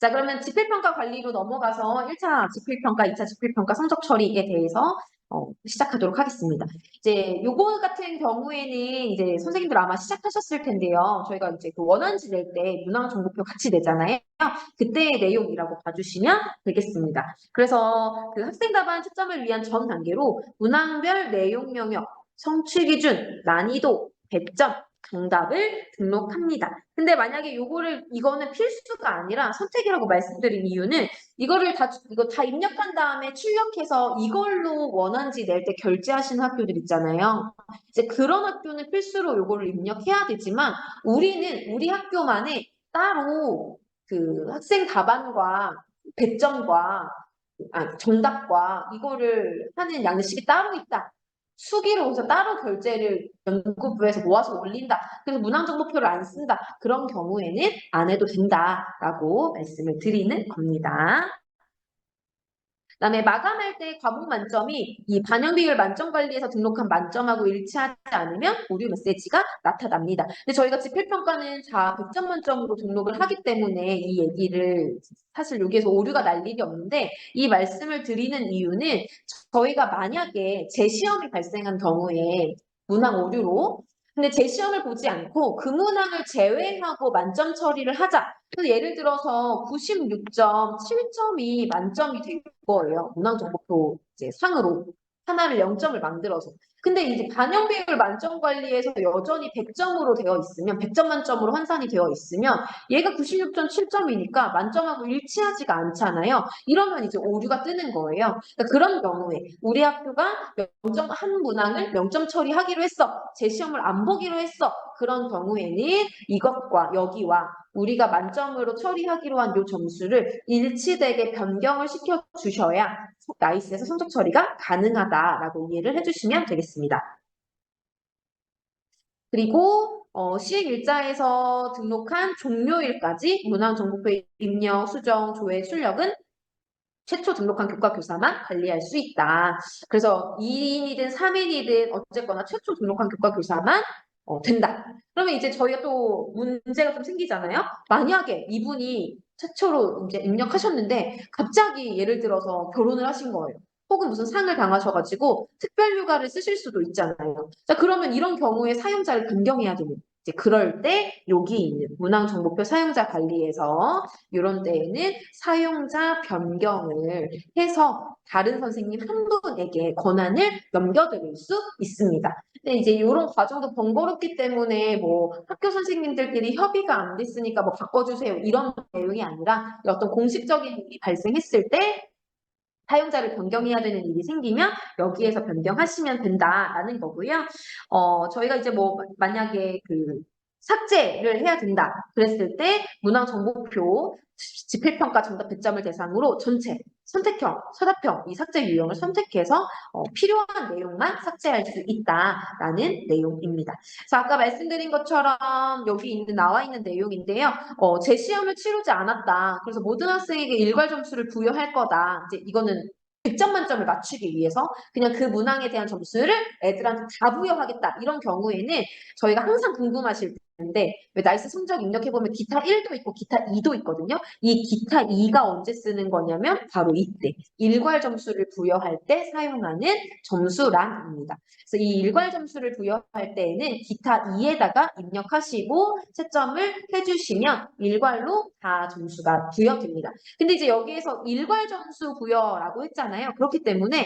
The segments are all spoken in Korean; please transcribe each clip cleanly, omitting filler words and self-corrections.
자, 그러면 집필평가 관리로 넘어가서 1차 집필평가, 2차 집필평가 성적 처리에 대해서 시작하도록 하겠습니다. 이제 요거 같은 경우에는 이제 선생님들 아마 시작하셨을 텐데요. 저희가 이제 그 원안지 낼 때 문항 정보표 같이 내잖아요. 그때의 내용이라고 봐주시면 되겠습니다. 그래서 그 학생 답안 채점을 위한 전 단계로 문항별 내용 영역, 성취 기준, 난이도, 배점, 정답을 등록합니다. 근데 만약에 이거는 필수가 아니라 선택이라고 말씀드린 이유는 이거 다 입력한 다음에 출력해서 이걸로 원한지 낼 때 결제하시는 학교들 있잖아요. 이제 그런 학교는 필수로 이거를 입력해야 되지만 우리 학교만의 따로 그 학생 답안과 배점과 정답과 이거를 하는 양식이 따로 있다. 수기로 해서 따로 결제를 연구부에서 모아서 올린다. 그래서 문항정보표를 안 쓴다. 그런 경우에는 안 해도 된다라고 말씀을 드리는 겁니다. 그다음에 마감할 때 과목 만점이 이 반영 비율 만점 관리에서 등록한 만점하고 일치하지 않으면 오류 메시지가 나타납니다. 근데 저희가 집필평가는 100점 만점으로 등록을 하기 때문에 이 얘기를 사실 여기에서 오류가 날 일이 없는데 이 말씀을 드리는 이유는 저희가 만약에 재시험이 발생한 경우에 문항 오류로 근데 재시험을 보지 않고 그 문항을 제외하고 만점 처리를 하자. 그래서 예를 들어서 96.7점이 만점이 된 거예요. 문항정보표 이제 상으로 하나를 0점을 만들어서. 근데 이제 반영 비율 만점 관리에서 여전히 100점으로 되어 있으면 100점 만점으로 환산이 되어 있으면 얘가 96.7점이니까 만점하고 일치하지가 않잖아요. 이러면 이제 오류가 뜨는 거예요. 그러니까 그런 경우에 우리 학교가 한 문항을 0점 처리하기로 했어. 재시험을 안 보기로 했어. 그런 경우에는 이것과 여기와 우리가 만점으로 처리하기로 한 요 점수를 일치되게 변경을 시켜주셔야 나이스에서 성적 처리가 가능하다라고 이해를 해주시면 되겠습니다. 그리고 시행일자에서 등록한 종료일까지 문항정보표의 입력, 수정, 조회, 출력은 최초 등록한 교과교사만 관리할 수 있다. 그래서 2인이든 3인이든 어쨌거나 최초 등록한 교과교사만 된다. 그러면 이제 저희가 또 문제가 좀 생기잖아요. 만약에 이분이 최초로 이제 입력하셨는데 갑자기 예를 들어서 결혼을 하신 거예요. 혹은 무슨 상을 당하셔가지고 특별휴가를 쓰실 수도 있잖아요. 자, 그러면 이런 경우에 사용자를 변경해야 됩니다. 이제 그럴 때 여기 있는 문항정보표 사용자 관리에서 이런 데에는 사용자 변경을 해서 다른 선생님 한 분에게 권한을 넘겨드릴 수 있습니다. 근데 이제 이런 과정도 번거롭기 때문에 뭐 학교 선생님들끼리 협의가 안 됐으니까 뭐 바꿔주세요 이런 내용이 아니라 어떤 공식적인 일이 발생했을 때 사용자를 변경해야 되는 일이 생기면 여기에서 변경하시면 된다라는 거고요. 저희가 이제 뭐 만약에 그 삭제를 해야 된다 그랬을 때 문항정보표 집필평가 정답 100점을 대상으로 전체 선택형, 서답형 이 삭제 유형을 선택해서 필요한 내용만 삭제할 수 있다라는 내용입니다. 그래서 아까 말씀드린 것처럼 여기 나와 있는 내용인데요. 재시험을 치르지 않았다. 그래서 모든 학생에게 일괄 점수를 부여할 거다. 이제 이거는 100점 만점을 맞추기 위해서 그냥 그 문항에 대한 점수를 애들한테 다 부여하겠다. 이런 경우에는 저희가 항상 궁금하실 텐데 왜 나이스 성적 입력해보면 기타 1도 있고 기타 2도 있거든요. 이 기타 2가 언제 쓰는 거냐면 바로 이때 일괄 점수를 부여할 때 사용하는 점수란입니다. 그래서 이 일괄 점수를 부여할 때에는 기타 2에다가 입력하시고 채점을 해주시면 일괄로 다 점수가 부여됩니다. 근데 이제 여기에서 일괄 점수 부여라고 했잖아요. 그렇기 때문에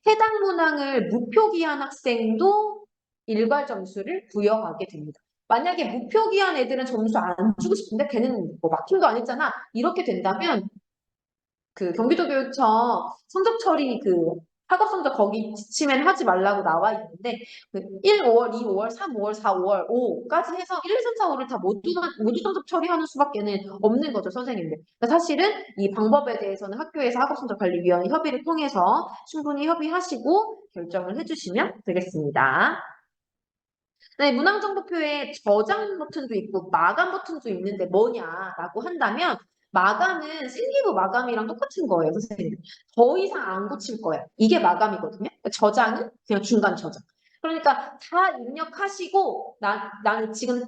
해당 문항을 무표기한 학생도 일괄 점수를 부여하게 됩니다. 만약에 무표기한 애들은 점수 안 주고 싶은데 걔는 뭐 막힘도 안 했잖아. 이렇게 된다면 그 경기도교육청 성적 처리 그 학업 성적 거기 지침에는 하지 말라고 나와 있는데 그 1, 5월, 2, 5월, 3, 5월, 4, 5월, 5까지 해서 1, 2, 3, 4, 5를 다 모두 성적 처리하는 수밖에는 없는 거죠, 선생님들. 그러니까 사실은 이 방법에 대해서는 학교에서 학업성적관리위원회 협의를 통해서 충분히 협의하시고 결정을 해주시면 되겠습니다. 네, 문항정보표에 저장 버튼도 있고 마감 버튼도 있는데 뭐냐라고 한다면 마감은 생기부 마감이랑 똑같은 거예요, 선생님. 더 이상 안 고칠 거야. 이게 마감이거든요. 저장은 그냥 중간 저장. 그러니까 다 입력하시고 나는 지금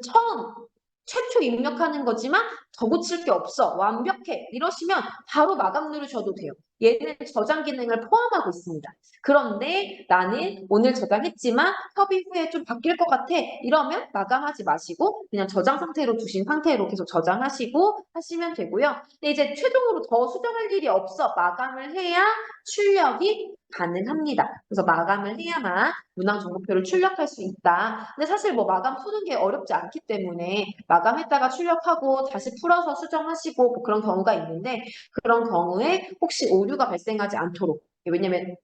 최초 입력하는 거지만 더 고칠 게 없어. 완벽해. 이러시면 바로 마감 누르셔도 돼요. 얘는 저장 기능을 포함하고 있습니다. 그런데 나는 오늘 저장했지만 협의 후에 좀 바뀔 것 같아. 이러면 마감하지 마시고 그냥 저장 상태로 두신 상태로 계속 저장하시고 하시면 되고요. 근데 이제 최종으로 더 수정할 일이 없어. 마감을 해야 출력이 가능합니다. 그래서 마감을 해야만 문항 정보표를 출력할 수 있다. 근데 사실 뭐 마감 푸는 게 어렵지 않기 때문에 마감했다가 출력하고 다시 풀어서 수정하시고 뭐 그런 경우가 있는데 그런 경우에 혹시 오류가 발생하지 않도록 왜냐면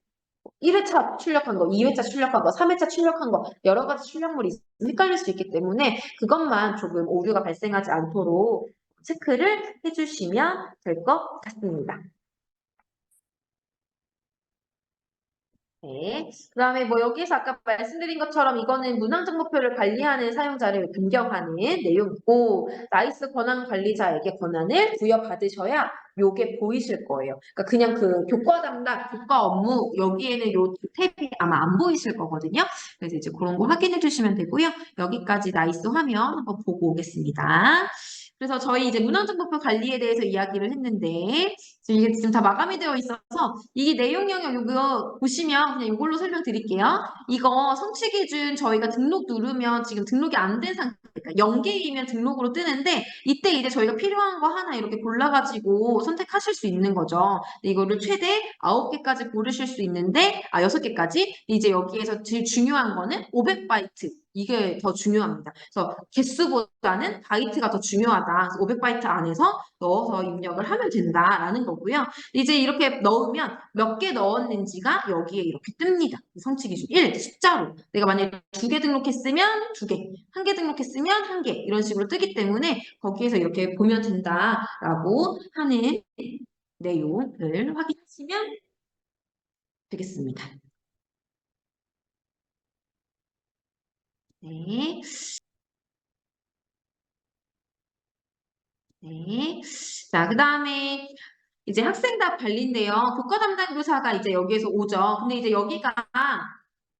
1회차 출력한 거, 2회차 출력한 거, 3회차 출력한 거 여러 가지 출력물이 있으면 헷갈릴 수 있기 때문에 그것만 조금 오류가 발생하지 않도록 체크를 해주시면 될 것 같습니다. 네. 그다음에 뭐 여기서 아까 말씀드린 것처럼 이거는 문항정보표를 관리하는 사용자를 변경하는 내용이고 나이스 권한 관리자에게 권한을 부여받으셔야 요게 보이실 거예요. 그러니까 그냥 그 교과 담당, 교과 업무 여기에는 요 탭이 아마 안 보이실 거거든요. 그래서 이제 그런 거 확인해 주시면 되고요. 여기까지 나이스 화면 한번 보고 오겠습니다. 그래서 저희 이제 문항정보표 관리에 대해서 이야기를 했는데 이게 지금 다 마감이 되어 있어서 이 내용 영역 이거 보시면 그냥 이걸로 설명드릴게요. 이거 성취 기준 저희가 등록 누르면 지금 등록이 안 된 상태, 그러니까 0개이면 등록으로 뜨는데 이때 이제 저희가 필요한 거 하나 이렇게 골라가지고 선택하실 수 있는 거죠. 이거를 최대 9개까지 고르실 수 있는데 6개까지 이제 여기에서 제일 중요한 거는 500바이트 이게 더 중요합니다. 그래서 개수보다는 바이트가 더 중요하다. 500바이트 안에서 넣어서 입력을 하면 된다라는 거고요. 이제 이렇게 넣으면 몇 개 넣었는지가 여기에 이렇게 뜹니다. 성취 기준 1, 숫자로. 내가 만약에 2개 등록했으면 2개, 1개 등록했으면 1개 이런 식으로 뜨기 때문에 거기에서 이렇게 보면 된다라고 하는 내용을 확인하시면 되겠습니다. 네. 네. 자, 그 다음에 이제 학생답 관리인데요. 교과 담당 교사가 이제 여기에서 오죠. 근데 이제 여기가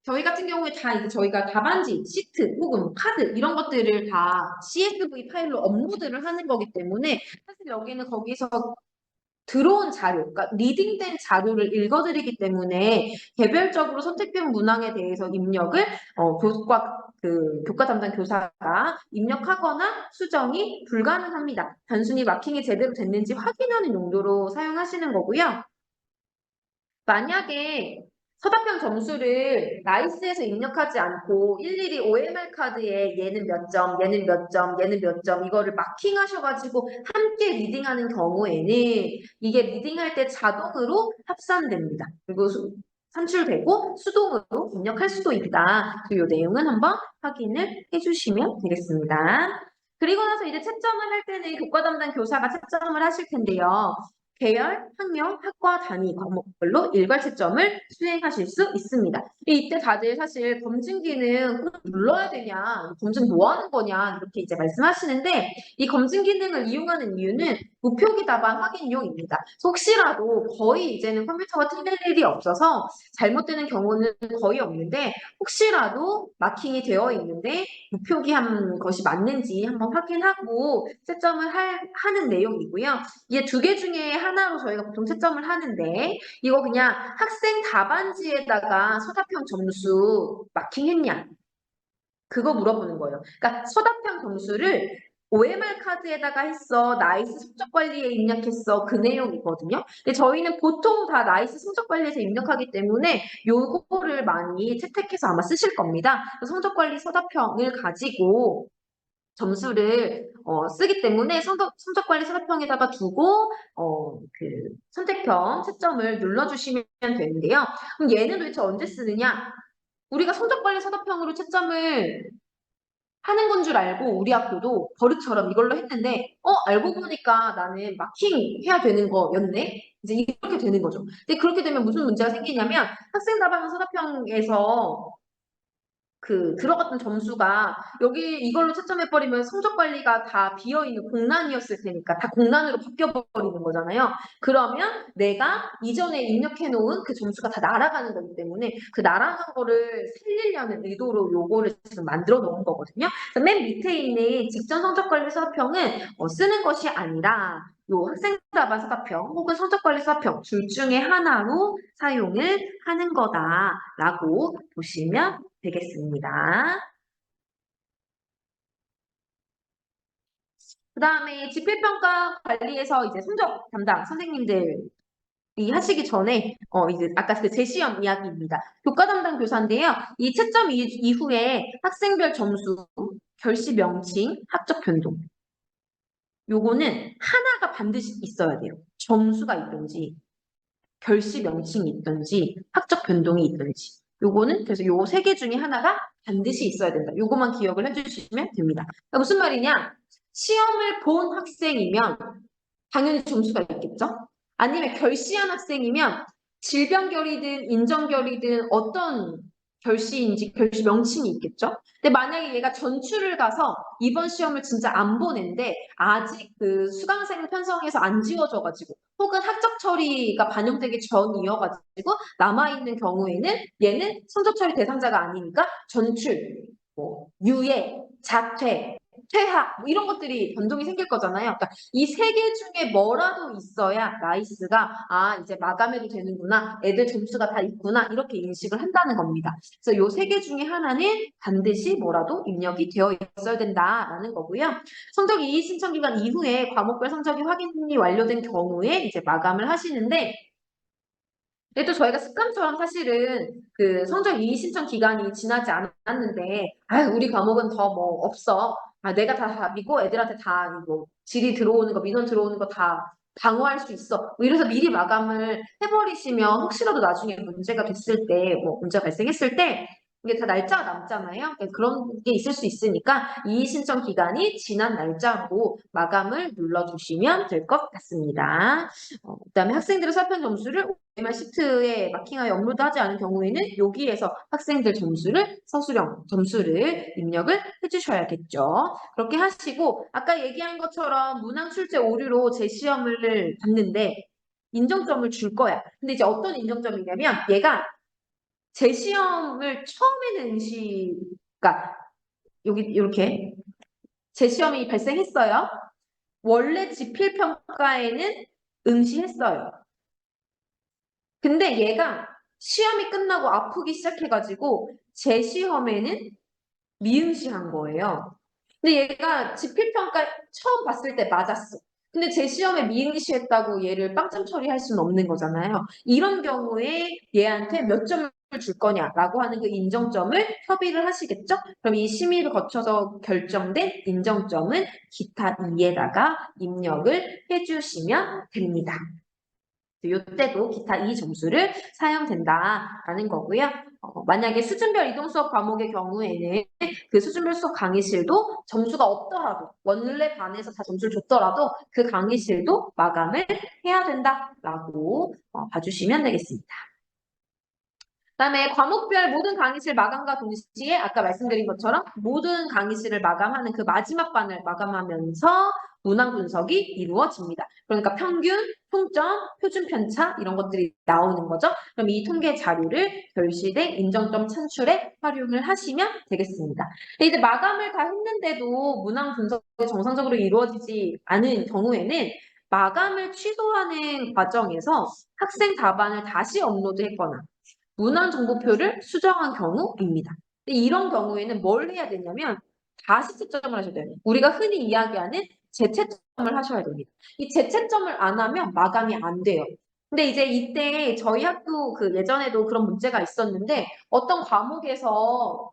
저희 같은 경우에 다 이제 저희가 답안지, 시트 혹은 카드 이런 것들을 다 CSV 파일로 업로드를 하는 거기 때문에 사실 여기는 거기서 들어온 자료, 그러니까 리딩된 자료를 읽어드리기 때문에 개별적으로 선택형 문항에 대해서 입력을 교과 담당 교사가 입력하거나 수정이 불가능합니다. 단순히 마킹이 제대로 됐는지 확인하는 용도로 사용하시는 거고요. 만약에 서답형 점수를 나이스에서 입력하지 않고 일일이 OMR 카드에 얘는 몇 점, 얘는 몇 점, 얘는 몇 점 이거를 마킹하셔가지고 함께 리딩하는 경우에는 이게 리딩할 때 자동으로 합산됩니다. 그리고 산출되고 수동으로 입력할 수도 있다. 이 내용은 한번 확인을 해주시면 되겠습니다. 그리고 나서 이제 채점을 할 때는 교과 담당 교사가 채점을 하실 텐데요. 계열, 학명, 학과 단위 과목별로 일괄 채점을 수행하실 수 있습니다. 이때 다들 사실 검증기능 꼭 눌러야 되냐, 검증 뭐 하는 거냐 이렇게 이제 말씀하시는데 이 검증 기능을 이용하는 이유는 무표기 답안 확인용입니다. 혹시라도 거의 이제는 컴퓨터가 틀릴 일이 없어서 잘못되는 경우는 거의 없는데 혹시라도 마킹이 되어 있는데 무표기한 것이 맞는지 한번 확인하고 채점을 하는 내용이고요. 이게 2개 중에 하나로 저희가 보통 채점을 하는데 이거 그냥 학생 답안지에다가 서답형 점수 마킹했냐 그거 물어보는 거예요. 그러니까 서답형 점수를 OMR 카드에다가 했어. 나이스 성적 관리에 입력했어. 그 내용이거든요. 근데 저희는 보통 다 나이스 성적 관리에서 입력하기 때문에 요거를 많이 채택해서 아마 쓰실 겁니다. 성적 관리 서답형을 가지고 점수를 쓰기 때문에 성적관리 서답형에다가 두고 그 선택형 채점을 눌러주시면 되는데요. 그럼 얘는 도대체 언제 쓰느냐? 우리가 성적관리 서답형으로 채점을 하는 건 줄 알고 우리 학교도 버릇처럼 이걸로 했는데 알고 보니까 나는 마킹 해야 되는 거였네? 이제 이렇게 되는 거죠. 근데 그렇게 되면 무슨 문제가 생기냐면 학생 답안 서답형에서 들어갔던 점수가 여기 이걸로 채점해버리면 성적 관리가 다 비어있는 공란이었을 테니까 다 공란으로 바뀌어버리는 거잖아요. 그러면 내가 이전에 입력해놓은 그 점수가 다 날아가는 거기 때문에 그 날아간 거를 살리려는 의도로 요거를 지금 만들어 놓은 거거든요. 그래서 맨 밑에 있는 직전 성적 관리 수학평은 쓰는 것이 아니라 요 학생 답안 사답형 혹은 성적관리 수학평 둘 중에 하나로 사용을 하는 거다라고 보시면 되겠습니다. 그 다음에 지필평가 관리에서 이제 성적 담당 선생님들이 하시기 전에 이제 아까 그 재시험 이야기입니다. 교과 담당 교사인데요. 이 채점 이후에 학생별 점수, 결시 명칭, 학적 변동 요거는 하나가 반드시 있어야 돼요. 점수가 있든지 결시 명칭이 있든지 학적 변동이 있든지 요거는 그래서 요 세 개 중에 하나가 반드시 있어야 된다. 요거만 기억을 해주시면 됩니다. 그러니까 무슨 말이냐? 시험을 본 학생이면 당연히 점수가 있겠죠? 아니면 결시한 학생이면 질병결이든 인정결이든 어떤 결시인지 결시 명칭이 있겠죠? 근데 만약에 얘가 전출을 가서 이번 시험을 진짜 안 보는데 아직 그 수강생 편성해서 안 지워져가지고 혹은 학적 처리가 반영되기 전이어가지고 남아있는 경우에는 얘는 성적 처리 대상자가 아니니까 전출, 뭐 유예, 자퇴, 퇴학 뭐 이런 것들이 변동이 생길 거잖아요. 그러니까 이 세 개 중에 뭐라도 있어야 라이스가 이제 마감해도 되는구나. 애들 점수가 다 있구나. 이렇게 인식을 한다는 겁니다. 그래서 요 세 개 중에 하나는 반드시 뭐라도 입력이 되어 있어야 된다라는 거고요. 성적 이의 신청 기간 이후에 과목별 성적이 확인이 완료된 경우에 이제 마감을 하시는데 근데 또 저희가 습관처럼 사실은 그 성적 이의 신청 기간이 지나지 않았는데 우리 과목은 더 뭐 없어. 내가 다 답이고 애들한테 다 뭐 질의 들어오는 거 민원 들어오는 거 다 방어할 수 있어. 뭐 이래서 미리 마감을 해버리시면 혹시라도 나중에 문제가 됐을 때 뭐 문제가 발생했을 때 이게 다 날짜가 남잖아요. 그러니까 그런 게 있을 수 있으니까 이의 신청 기간이 지난 날짜로 마감을 눌러주시면 될 것 같습니다. 그다음에 학생들의 사편 점수를 OMR 시트에 마킹하여 업로드하지 않은 경우에는 여기에서 학생들 점수를 서술형 점수를 입력을 해주셔야겠죠. 그렇게 하시고 아까 얘기한 것처럼 문항 출제 오류로 재시험을 봤는데 인정점을 줄 거야. 근데 이제 어떤 인정점이냐면 얘가 재시험을 처음에는 그러니까 여기 이렇게 재시험이 발생했어요. 원래 지필평가에는 응시했어요. 근데 얘가 시험이 끝나고 아프기 시작해가지고 재시험에는 미응시한 거예요. 근데 얘가 지필평가 처음 봤을 때 맞았어. 근데 재시험에 미응시했다고 얘를 빵점 처리할 수는 없는 거잖아요. 이런 경우에 얘한테 몇 점을 줄 거냐라고 하는 그 인정점을 협의를 하시겠죠? 그럼 이 심의를 거쳐서 결정된 인정점은 기타 2에다가 입력을 해주시면 됩니다. 이때도 기타 2 점수를 사용된다라는 거고요. 만약에 수준별 이동 수업 과목의 경우에는 그 수준별 수업 강의실도 점수가 없더라도 원래 반에서 다 점수를 줬더라도 그 강의실도 마감을 해야 된다라고 봐주시면 되겠습니다. 그다음에 과목별 모든 강의실 마감과 동시에 아까 말씀드린 것처럼 모든 강의실을 마감하는 그 마지막 반을 마감하면서 문항 분석이 이루어집니다. 그러니까 평균, 통점, 표준 편차 이런 것들이 나오는 거죠. 그럼 이 통계 자료를 결시된 인정점 산출에 활용을 하시면 되겠습니다. 이제 마감을 다 했는데도 문항 분석이 정상적으로 이루어지지 않은 경우에는 마감을 취소하는 과정에서 학생 답안을 다시 업로드했거나 문항 정보표를 수정한 경우입니다. 이런 경우에는 뭘 해야 되냐면 다시 채점을 하셔야 돼요. 우리가 흔히 이야기하는 재채점을 하셔야 됩니다. 이 재채점을 안 하면 마감이 안 돼요. 근데 이제 이때 저희 학교 그 예전에도 그런 문제가 있었는데 어떤 과목에서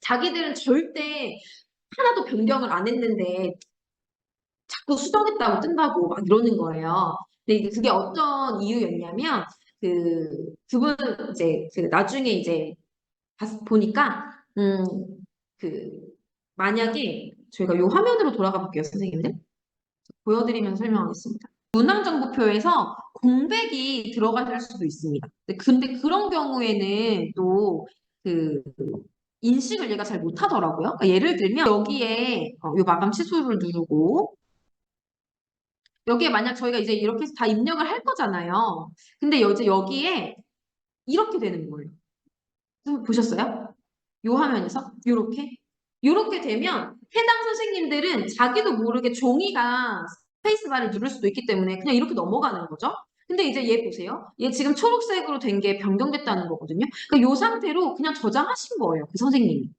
자기들은 절대 하나도 변경을 안 했는데 자꾸 수정했다고 뜬다고 막 이러는 거예요. 근데 이제 그게 어떤 이유였냐면 그분 이제 나중에 이제 보니까 그 만약에 저희가 요 화면으로 돌아가 볼게요, 선생님들. 보여드리면서 설명하겠습니다. 문항정보표에서 공백이 들어가 있을 수도 있습니다. 근데 그런 경우에는 또 인식을 얘가 잘 못하더라고요. 그러니까 예를 들면 여기에 요 마감 취소를 누르고 여기에 만약 저희가 이제 이렇게 해서 다 입력을 할 거잖아요. 근데 이제 여기에 이렇게 되는 거예요. 보셨어요? 요 화면에서 요렇게 되면 해당 선생님들은 자기도 모르게 종이가 스페이스바를 누를 수도 있기 때문에 그냥 이렇게 넘어가는 거죠. 근데 이제 얘 보세요. 얘 지금 초록색으로 된 게 변경됐다는 거거든요. 그러니까 요 상태로 그냥 저장하신 거예요. 그 선생님이.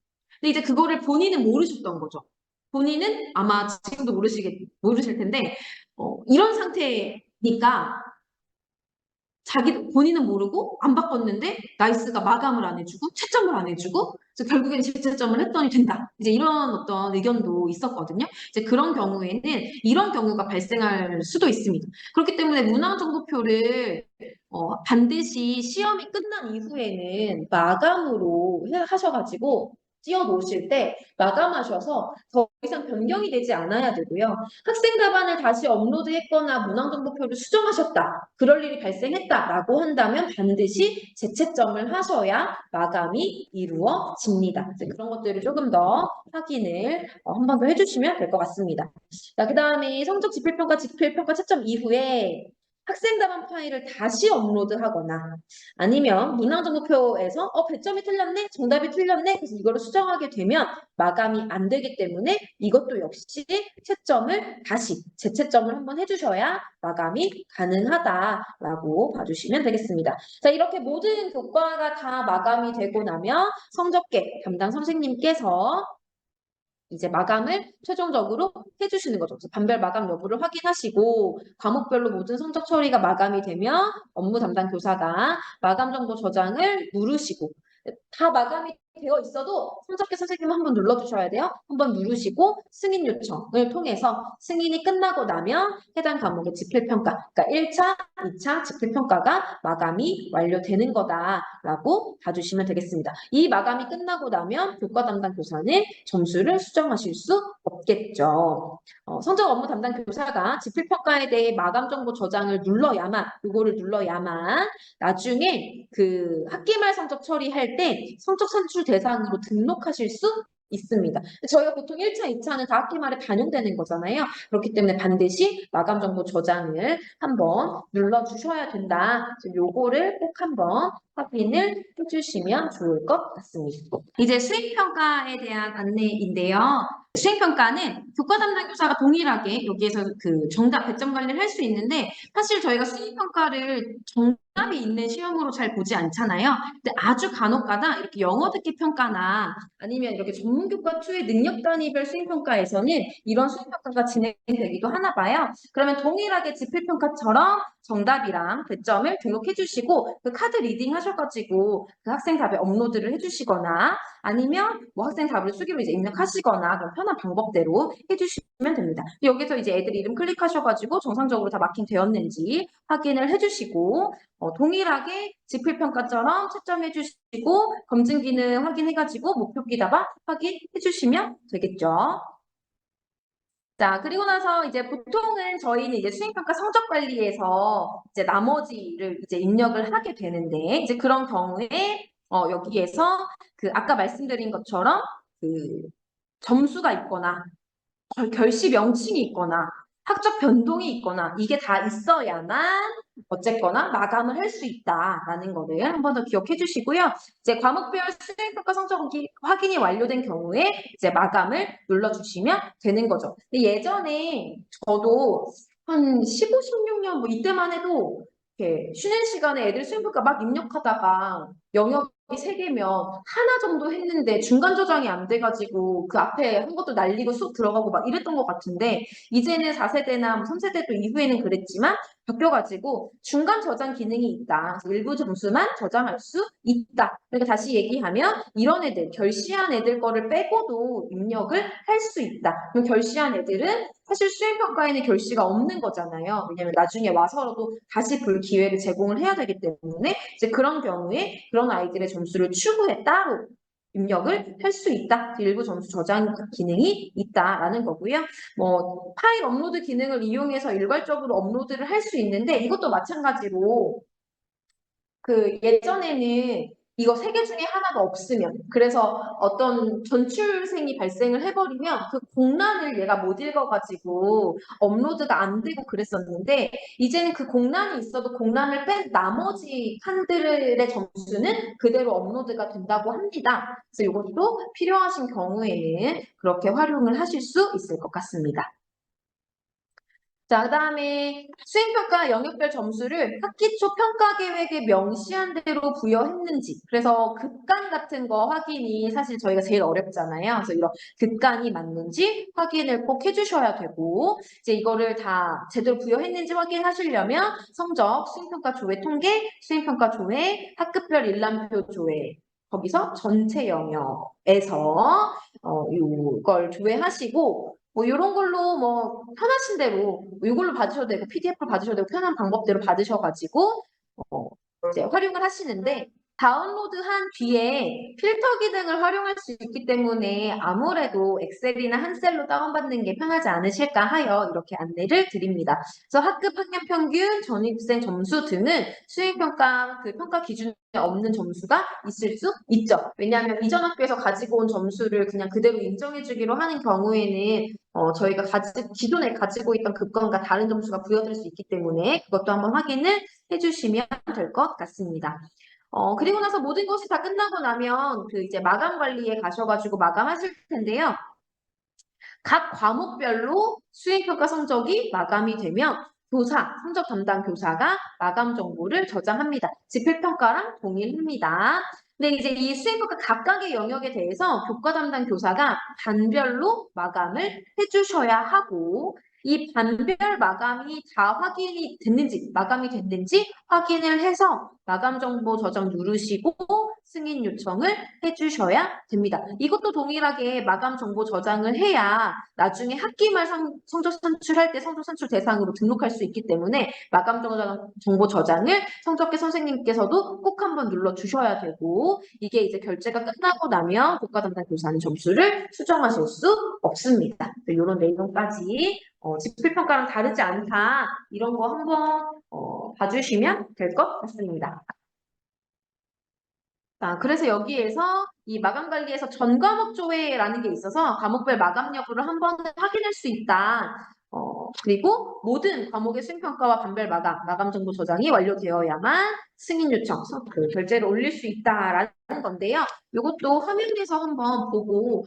근데 이제 그거를 본인은 모르셨던 거죠. 본인은 아마 지금도 모르실 텐데 이런 상태니까 본인은 모르고 안 바꿨는데 나이스가 마감을 안 해주고 채점을 안 해주고 그래서 결국엔 재채점을 했더니 된다. 이제 이런 어떤 의견도 있었거든요. 이제 그런 경우에는 이런 경우가 발생할 수도 있습니다. 그렇기 때문에 문항정보표를 반드시 시험이 끝난 이후에는 마감으로 하셔가지고 띄워 놓으실 때 마감하셔서 더 이상 변경이 되지 않아야 되고요. 학생 답안을 다시 업로드했거나 문항정보표를 수정하셨다. 그럴 일이 발생했다라고 한다면 반드시 재채점을 하셔야 마감이 이루어집니다. 그런 것들을 조금 더 확인을 한 번 더 해주시면 될 것 같습니다. 자, 그 다음에 성적 지필평가 채점 이후에 학생 답안 파일을 다시 업로드하거나 아니면 문항정보표에서 배점이 틀렸네, 정답이 틀렸네, 그래서 이거를 수정하게 되면 마감이 안 되기 때문에 이것도 역시 재채점을 한번 해주셔야 마감이 가능하다라고 봐주시면 되겠습니다. 자, 이렇게 모든 교과가 다 마감이 되고 나면 성적계 담당 선생님께서 이제 마감을 최종적으로 해주시는 거죠. 그래서 반별 마감 여부를 확인하시고 과목별로 모든 성적 처리가 마감이 되면 업무 담당 교사가 마감 정보 저장을 누르시고 다 마감이 되어 있어도 성적계 선생님 한번 눌러주셔야 돼요. 한번 누르시고 승인 요청을 통해서 승인이 끝나고 나면 해당 과목의 지필평가, 그러니까 1차, 2차 지필평가가 마감이 완료되는 거다라고 봐주시면 되겠습니다. 이 마감이 끝나고 나면 교과 담당 교사는 점수를 수정하실 수 없겠죠. 성적 업무 담당 교사가 지필평가에 대해 마감 정보 저장을 요거를 눌러야만 나중에 그 학기말 성적 처리할 때 성적 산출 대상으로 등록하실 수 있습니다. 저희가 보통 1차, 2차는 다 학기말에 반영되는 거잖아요. 그렇기 때문에 반드시 마감 정보 저장을 한번 눌러주셔야 된다. 요거를 꼭 한번 확인을 해주시면 좋을 것 같습니다. 이제 수행평가에 대한 안내인데요. 수행평가는 교과 담당 교사가 동일하게 여기에서 그 정답 배점 관리를 할 수 있는데 사실 저희가 수행평가를 정답이 있는 시험으로 잘 보지 않잖아요. 근데 아주 간혹가다 이렇게 영어 듣기 평가나 아니면 이렇게 전문교과 2의 능력 단위별 수행평가에서는 이런 수행평가가 진행되기도 하나 봐요. 그러면 동일하게 지필평가처럼 정답이랑 배점을 등록해 주시고 그 카드 리딩 하셔가지고 그 학생 답에 업로드를 해주시거나 아니면 뭐 학생 답을 수기로 이제 입력하시거나 그런 편한 방법대로 해주시면 됩니다. 여기서 이제 애들 이름 클릭하셔가지고 정상적으로 다 마킹 되었는지 확인을 해주시고 동일하게 지필평가처럼 채점해 주시고 검증 기능 확인해가지고 목표 기답안 확인해 주시면 되겠죠. 자, 그리고 나서 이제 보통은 저희는 이제 수행평가 성적 관리에서 이제 나머지를 이제 입력을 하게 되는데 이제 그런 경우에 여기에서 그 아까 말씀드린 것처럼 그 점수가 있거나 결시 명칭이 있거나 학적 변동이 있거나 이게 다 있어야만 어쨌거나 마감을 할 수 있다라는 거를 한 번 더 기억해 주시고요. 이제 과목별 수행평가 성적 확인이 완료된 경우에 이제 마감을 눌러주시면 되는 거죠. 근데 예전에 저도 한 15, 16년 뭐 이때만 해도 이렇게 쉬는 시간에 애들 수행평가 막 입력하다가 영역이 3개면 하나 정도 했는데 중간 저장이 안 돼가지고 그 앞에 한 것도 날리고 쑥 들어가고 막 이랬던 것 같은데 이제는 4세대나 뭐 3세대 또 이후에는 그랬지만 바뀌어가지고 중간 저장 기능이 있다. 일부 점수만 저장할 수 있다. 그러니까 다시 얘기하면 이런 애들, 결시한 애들 거를 빼고도 입력을 할 수 있다. 그럼 결시한 애들은 사실 수행평가에는 결시가 없는 거잖아요. 왜냐면 나중에 와서라도 다시 볼 기회를 제공을 해야 되기 때문에 이제 그런 경우에 그런 아이들의 점수를 추후에 따로 입력을 할 수 있다. 일부 점수 저장 기능이 있다라는 거고요. 뭐 파일 업로드 기능을 이용해서 일괄적으로 업로드를 할 수 있는데 이것도 마찬가지로 그 예전에는 이거 세 개 중에 하나가 없으면, 그래서 어떤 전출생이 발생을 해버리면 그 공란을 얘가 못 읽어가지고 업로드가 안 되고 그랬었는데, 이제는 그 공란이 있어도 공란을 뺀 나머지 칸들의 점수는 그대로 업로드가 된다고 합니다. 그래서 이것도 필요하신 경우에는 그렇게 활용을 하실 수 있을 것 같습니다. 자, 그다음에 수행평가 영역별 점수를 학기 초 평가 계획에 명시한 대로 부여했는지. 그래서 급간 같은 거 확인이 사실 저희가 제일 어렵잖아요. 그래서 이런 급간이 맞는지 확인을 꼭 해주셔야 되고, 이제 이거를 다 제대로 부여했는지 확인하시려면 성적, 수행평가 조회 통계, 수행평가 조회, 학급별 일람표 조회, 거기서 전체 영역에서 이걸 조회하시고, 뭐 이런 걸로 뭐 편하신 대로 이걸로 받으셔도 되고 PDF로 받으셔도 되고 편한 방법대로 받으셔가지고 어, 이제 활용을 하시는데, 다운로드한 뒤에 필터 기능을 활용할 수 있기 때문에 아무래도 엑셀이나 한셀로 다운받는 게 편하지 않으실까 하여 이렇게 안내를 드립니다. 그래서 학급 학년 평균, 전입생 점수 등은 수행평가 그 평가 기준에 없는 점수가 있을 수 있죠. 왜냐하면 이전 학교에서 가지고 온 점수를 그냥 그대로 인정해 주기로 하는 경우에는 저희가 기존에 가지고 있던 급권과 다른 점수가 부여될 수 있기 때문에 그것도 한번 확인을 해주시면 될 것 같습니다. 그리고 나서 모든 것이 다 끝나고 나면 그 이제 마감 관리에 가셔가지고 마감하실 텐데요. 각 과목별로 수행평가 성적이 마감이 되면 교사, 성적 담당 교사가 마감 정보를 저장합니다. 지필평가랑 동일합니다. 근데 이제 이 수행평가 각각의 영역에 대해서 교과 담당 교사가 반별로 마감을 해주셔야 하고, 이 반별 마감이 다 확인이 됐는지, 마감이 됐는지 확인을 해서 마감 정보 저장 누르시고 승인 요청을 해주셔야 됩니다. 이것도 동일하게 마감 정보 저장을 해야 나중에 학기말 성적 산출할 때 성적 산출 대상으로 등록할 수 있기 때문에 마감 정보 저장을 성적계 선생님께서도 꼭 한번 눌러주셔야 되고, 이게 이제 결제가 끝나고 나면 교과 담당 교사는 점수를 수정하실 수 없습니다. 이런 내용까지 지필평가랑 다르지 않다, 이런 거 한번 봐주시면 될 것 같습니다. 자, 그래서 여기에서 이 마감 관리에서 전 과목 조회라는 게 있어서 과목별 마감 여부를 한번 확인할 수 있다. 그리고 모든 과목의 수행평가와 반별 마감 정보 저장이 완료되어야만 승인 요청, 그 결제를 올릴 수 있다라는 건데요. 이것도 화면에서 한번 보고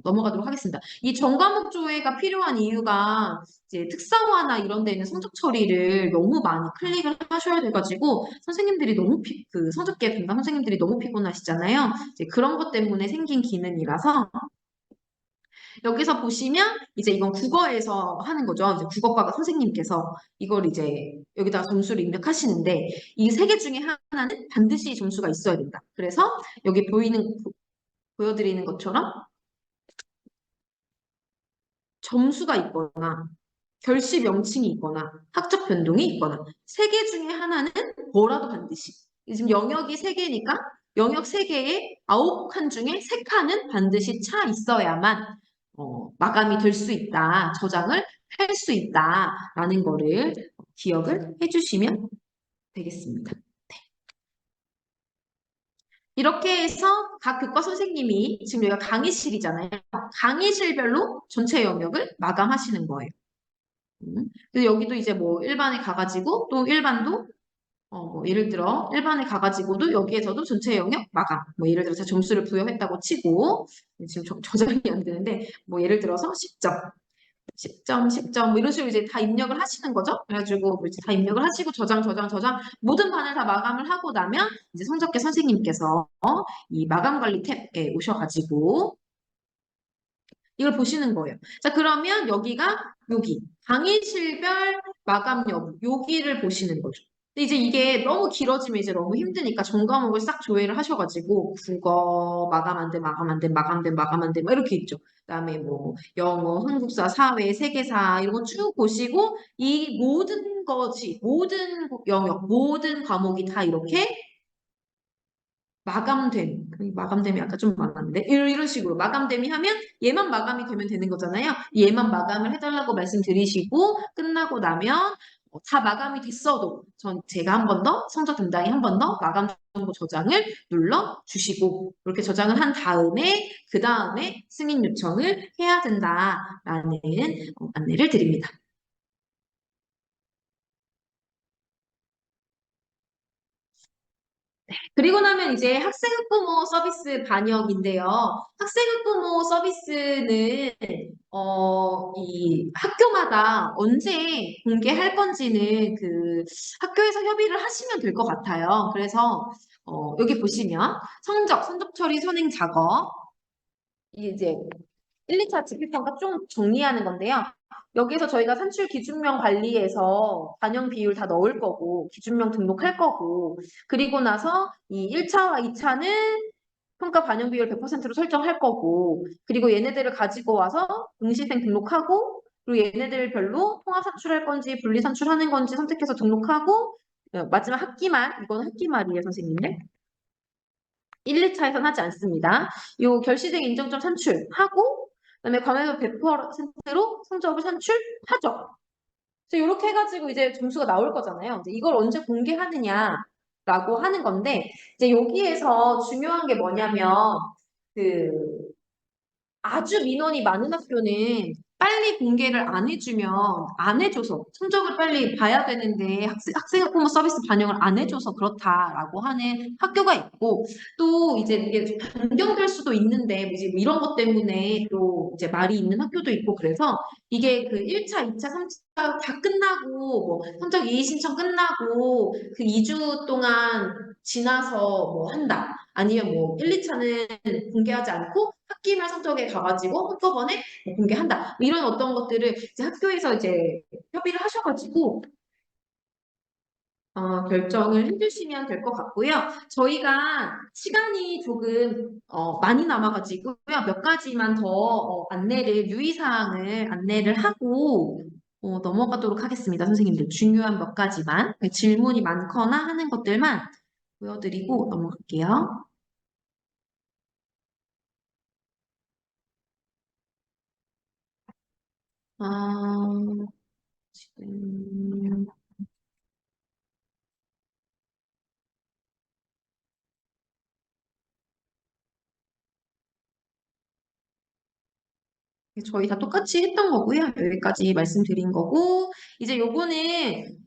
넘어가도록 하겠습니다. 이 전과목 조회가 필요한 이유가 이제 특성화나 이런 데는 성적 처리를 너무 많이 클릭을 하셔야 돼가지고 선생님들이 너무 그 성적계 담당 선생님들이 너무 피곤하시잖아요. 이제 그런 것 때문에 생긴 기능이라서 여기서 보시면 이제 이건 국어에서 하는 거죠. 이제 국어과 선생님께서 이걸 이제 여기다가 점수를 입력하시는데 이 세 개 중에 하나는 반드시 점수가 있어야 된다. 그래서 여기 보여드리는 것처럼 점수가 있거나 결시 명칭이 있거나 학적 변동이 있거나 세 개 중에 하나는 뭐라도 반드시, 지금 영역이 세 개니까 영역 세 개에 9칸 중에 3칸은 반드시 차 있어야만 마감이 될 수 있다, 저장을 할 수 있다라는 거를 기억을 해주시면 되겠습니다. 이렇게 해서 각 교과 선생님이 지금 여기가 강의실이잖아요. 강의실별로 전체 영역을 마감하시는 거예요. 그래서 여기도 이제 뭐 일반에 가가지고 또 일반도 뭐 예를 들어 일반에 가가지고도 여기에서도 전체 영역 마감, 뭐 예를 들어서 점수를 부여했다고 치고 지금 저장이 안 되는데 뭐 예를 들어서 10점, 10점, 10점 뭐 이런 식으로 이제 다 입력을 하시는 거죠. 그래가지고 뭐 이제 다 입력을 하시고 저장 모든 반을 다 마감을 하고 나면 이제 성적계 선생님께서 이 마감 관리 탭에 오셔가지고 이걸 보시는 거예요. 자, 그러면 여기가 여기 강의실별 마감 여부 여기를 보시는 거죠. 근데 이제 이게 너무 길어지면 이제 너무 힘드니까 전 과목을 싹 조회를 하셔가지고 국어 마감 안 돼, 마감 안 돼, 마감 돼, 마감 안 돼, 막 이렇게 있죠. 그다음에 뭐 영어, 한국사, 사회, 세계사 이런 거 쭉 보시고 이 모든 것이 모든 영역, 모든 과목이 다 이렇게 마감됨이 아까 좀 많았는데 이런 식으로 마감됨이 하면 얘만 마감이 되면 되는 거잖아요. 얘만 마감을 해달라고 말씀드리시고 끝나고 나면 다 마감이 됐어도 제가 한 번 더 성적 담당이 한 번 더 마감 정보 저장을 눌러 주시고 이렇게 저장을 한 다음에 그 다음에 승인 요청을 해야 된다라는 안내를 드립니다. 그리고 나면 이제 학생학부모 서비스 반영인데요. 학생학부모 서비스는 이 학교마다 언제 공개할 건지는 그 학교에서 협의를 하시면 될 것 같아요. 그래서 여기 보시면 성적 처리 선행 작업 이제 1, 2차 집필평가 좀 정리하는 건데요. 여기에서 저희가 산출 기준명 관리해서 반영 비율 다 넣을 거고 기준명 등록할 거고 그리고 나서 이 1차와 2차는 평가 반영 비율 100%로 설정할 거고 그리고 얘네들을 가지고 와서 응시생 등록하고 그리고 얘네들 별로 통합 산출할 건지 분리 산출하는 건지 선택해서 등록하고 마지막 학기말 이건 학기말이에요 선생님들 1, 2차에서는 하지 않습니다. 요 결시생 인정점 산출하고 그다음에 과면서 100%로 성적을 산출하죠. 그래서 이렇게 해가지고 이제 점수가 나올 거잖아요. 이제 이걸 언제 공개하느냐라고 하는 건데 이제 여기에서 중요한 게 뭐냐면 그 아주 민원이 많은 학교는 빨리 공개를 안 해주면 안 해줘서 성적을 빨리 봐야 되는데 학생학부모 서비스 반영을 안 해줘서 그렇다라고 하는 학교가 있고 또 이제 이게 변경될 수도 있는데 이제 이런 것 때문에 또 이제 말이 있는 학교도 있고 그래서 이게 그 1차, 2차, 3차 다 끝나고 뭐 성적 이의 신청 끝나고 그 2주 동안 지나서 뭐 한다. 아니면 뭐 1, 2차는 공개하지 않고 학기말 성적에 가가지고 한꺼번에 뭐 공개한다. 뭐 이런 어떤 것들을 이제 학교에서 이제 협의를 하셔가지고 결정을 해주시면 될 것 같고요. 저희가 시간이 조금 많이 남아가지고요. 몇 가지만 더 안내를 유의사항을 안내를 하고 넘어가도록 하겠습니다. 선생님들 중요한 몇 가지만 질문이 많거나 하는 것들만 보여드리고 넘어갈게요. 아, 지금 저희 다 똑같이 했던 거고요. 여기까지 말씀드린 거고, 이제 요거는,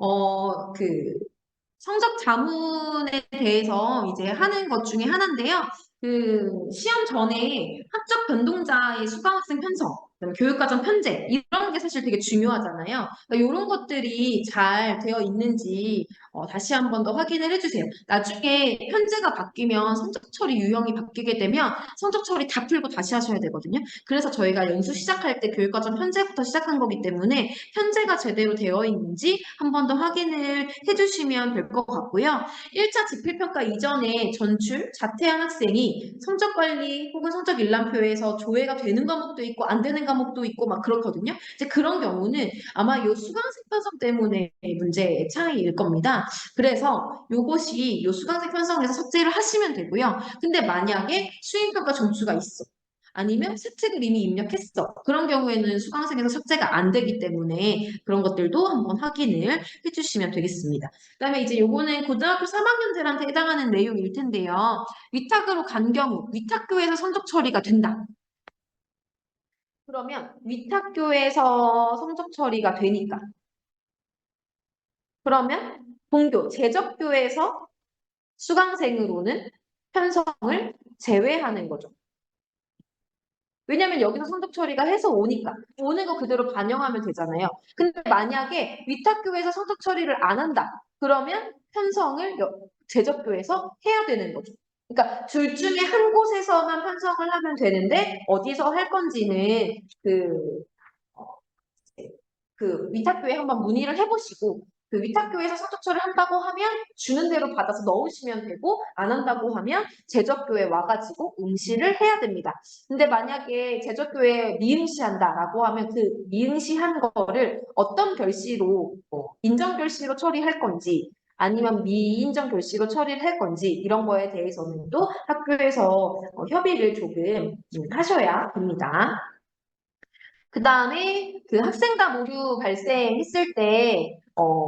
성적 자문에 대해서 이제 하는 것 중에 하나인데요. 그 시험 전에 합격 변동자의 수강학생 편성, 그다음에 교육과정 편제 이런 게 사실 되게 중요하잖아요. 그러니까 이런 것들이 잘 되어 있는지 다시 한 번 더 확인을 해주세요. 나중에 편제가 바뀌면 성적 처리 유형이 바뀌게 되면 성적 처리 다 풀고 다시 하셔야 되거든요. 그래서 저희가 연수 시작할 때 교육과정 편제부터 시작한 거기 때문에 편제가 제대로 되어 있는지 한 번 더 확인을 해주시면 될 것 같고요. 1차 지필평가 이전에 전출, 자퇴한 학생이 성적 관리 혹은 성적 일람표에서 조회가 되는 과목도 있고 안 되는 과목도 있고 막 그렇거든요. 이제 그런 경우는 아마 요 수강생 편성 때문에 문제의 차이일 겁니다. 그래서 요것이 요 수강생 편성에서 삭제를 하시면 되고요. 근데 만약에 수행평가 점수가 있어. 아니면 세특을 이미 입력했어. 그런 경우에는 수강생에서 삭제가 안 되기 때문에 그런 것들도 한번 확인을 해주시면 되겠습니다. 그다음에 이제 요거는 고등학교 3학년들한테 해당하는 내용일 텐데요. 위탁으로 간 경우 위탁교에서 성적 처리가 된다. 그러면 위탁교에서 성적 처리가 되니까 그러면 본교 제적교에서 수강생으로는 편성을 제외하는 거죠. 왜냐면 여기서 성적 처리가 해서 오니까 오는 거 그대로 반영하면 되잖아요. 근데 만약에 위탁교에서 성적 처리를 안 한다. 그러면 편성을 제적교에서 해야 되는 거죠. 그러니까 둘 중에 한 곳에서만 편성을 하면 되는데 어디서 할 건지는 어, 그 위탁교에 한번 문의를 해보시고 그 위탁교에서 성적처를 한다고 하면 주는 대로 받아서 넣으시면 되고 안 한다고 하면 제적교에 와가지고 응시를 해야 됩니다. 근데 만약에 제적교에 미응시한다라고 하면 그 미응시한 거를 어떤 결시로 인정 결시로 처리할 건지 아니면 미인정 결시로 처리를 할 건지 이런 거에 대해서는 또 학교에서 협의를 조금 하셔야 됩니다. 그 다음에 그 학생담 오류 발생했을 때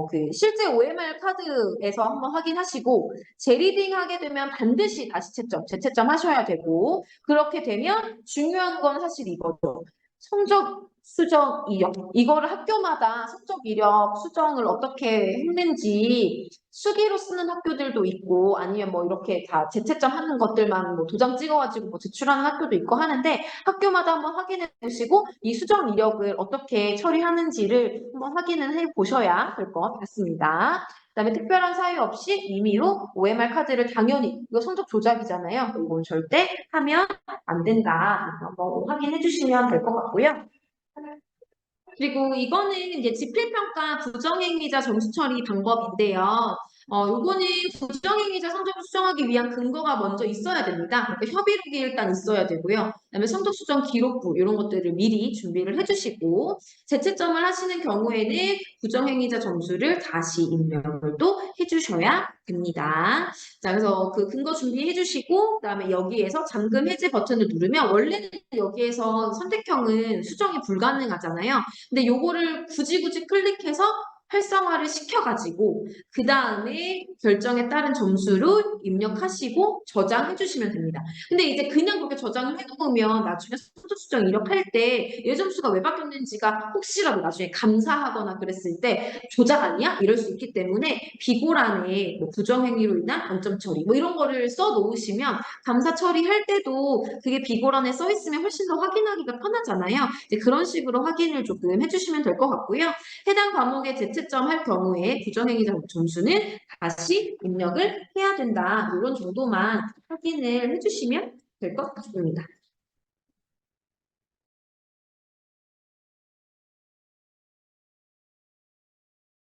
그 실제 OMR 카드에서 한번 확인하시고 재리딩 하게 되면 반드시 다시 채점, 재채점 하셔야 되고 그렇게 되면 중요한 건 사실 이거죠. 성적 수정 이력 이거를 학교마다 성적 이력 수정을 어떻게 했는지 수기로 쓰는 학교들도 있고 아니면 뭐 이렇게 다 재채점 하는 것들만 뭐 도장 찍어가지고 뭐 제출하는 학교도 있고 하는데 학교마다 한번 확인해 보시고 이 수정 이력을 어떻게 처리하는지를 한번 확인을 해 보셔야 될 것 같습니다. 그다음에 특별한 사유 없이 임의로 OMR 카드를 당연히 이거 성적 조작이잖아요. 이건 절대 하면 안 된다. 한번 확인해 주시면 될 것 같고요. 그리고 이거는 이제 지필평가 부정행위자 점수 처리 방법인데요. 요거는 부정행위자 성적을 수정하기 위한 근거가 먼저 있어야 됩니다. 그러니까 협의록이 일단 있어야 되고요. 그다음에 성적 수정 기록부 이런 것들을 미리 준비를 해주시고 재채점을 하시는 경우에는 부정행위자 점수를 다시 입력을 또 해주셔야 됩니다. 자, 그래서 그 근거 준비해 주시고 그다음에 여기에서 잠금 해제 버튼을 누르면 원래는 여기에서 선택형은 수정이 불가능하잖아요. 근데 요거를 굳이 클릭해서 활성화를 시켜가지고 그 다음에 결정에 따른 점수로 입력하시고 저장해 주시면 됩니다. 근데 이제 그냥 그렇게 저장을 해놓으면 나중에 성적 수정 이력할 때 예점수가 왜 바뀌었는지가 혹시라도 나중에 감사하거나 그랬을 때 조작 아니야? 이럴 수 있기 때문에 비고란에 뭐 부정행위로 인한 원점 처리 뭐 이런 거를 써 놓으시면 감사 처리할 때도 그게 비고란에 써 있으면 훨씬 더 확인하기가 편하잖아요. 이제 그런 식으로 확인을 조금 해주시면 될 것 같고요. 해당 과목에 재채점 할 경우에 부정행위 점수는 다시 입력을 해야 된다. 이런 정도만 확인을 해주시면 될 것 같습니다.